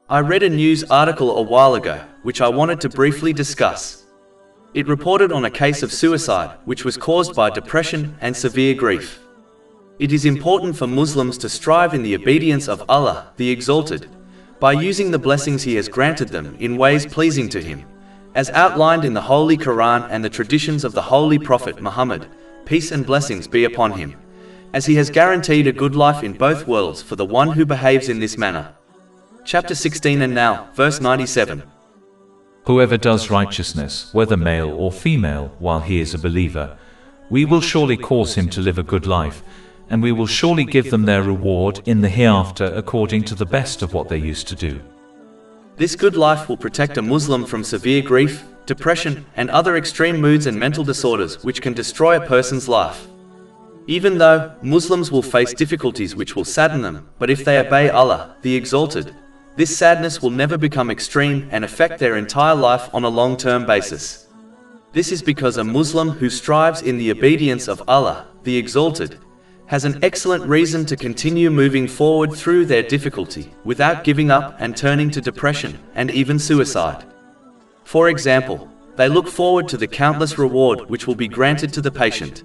I read a news article a while ago, which I wanted to briefly discuss. It reported on a case of suicide, which was caused by depression and severe grief. It is important for Muslims to strive in the obedience of Allah, the Exalted, by using the blessings He has granted them in ways pleasing to Him, as outlined in the Holy Quran and the traditions of the Holy Prophet Muhammad, peace and blessings be upon him, as he has guaranteed a good life in both worlds for the one who behaves in this manner. Chapter 16 and now, verse 97. Whoever does righteousness, whether male or female, while he is a believer, we will surely cause him to live a good life, and we will surely give them their reward in the hereafter according to the best of what they used to do. This good life will protect a Muslim from severe grief, depression, and other extreme moods and mental disorders which can destroy a person's life. Even though Muslims will face difficulties which will sadden them, but if they obey Allah, the Exalted, this sadness will never become extreme and affect their entire life on a long-term basis. This is because a Muslim who strives in the obedience of Allah, the Exalted, has an excellent reason to continue moving forward through their difficulty, without giving up and turning to depression and even suicide. For example, they look forward to the countless reward which will be granted to the patient.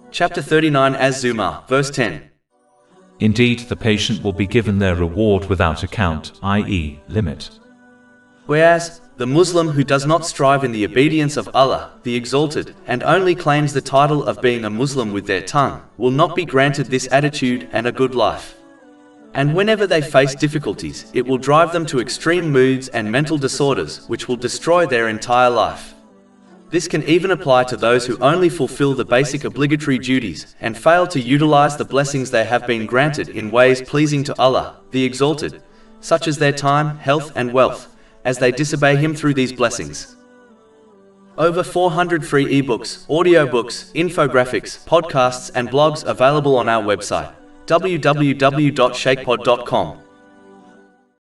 Chapter 39 Az-Zumar, verse 10. Indeed, the patient will be given their reward without account, i.e., limit. Whereas, the Muslim who does not strive in the obedience of Allah, the Exalted, and only claims the title of being a Muslim with their tongue, will not be granted this attitude and a good life. And whenever they face difficulties, it will drive them to extreme moods and mental disorders which will destroy their entire life. This can even apply to those who only fulfill the basic obligatory duties and fail to utilize the blessings they have been granted in ways pleasing to Allah, the Exalted, such as their time, health and wealth, as they disobey Him through these blessings. Over 400 free ebooks, audiobooks, infographics, podcasts and blogs available on our website, www.shaykhpod.com.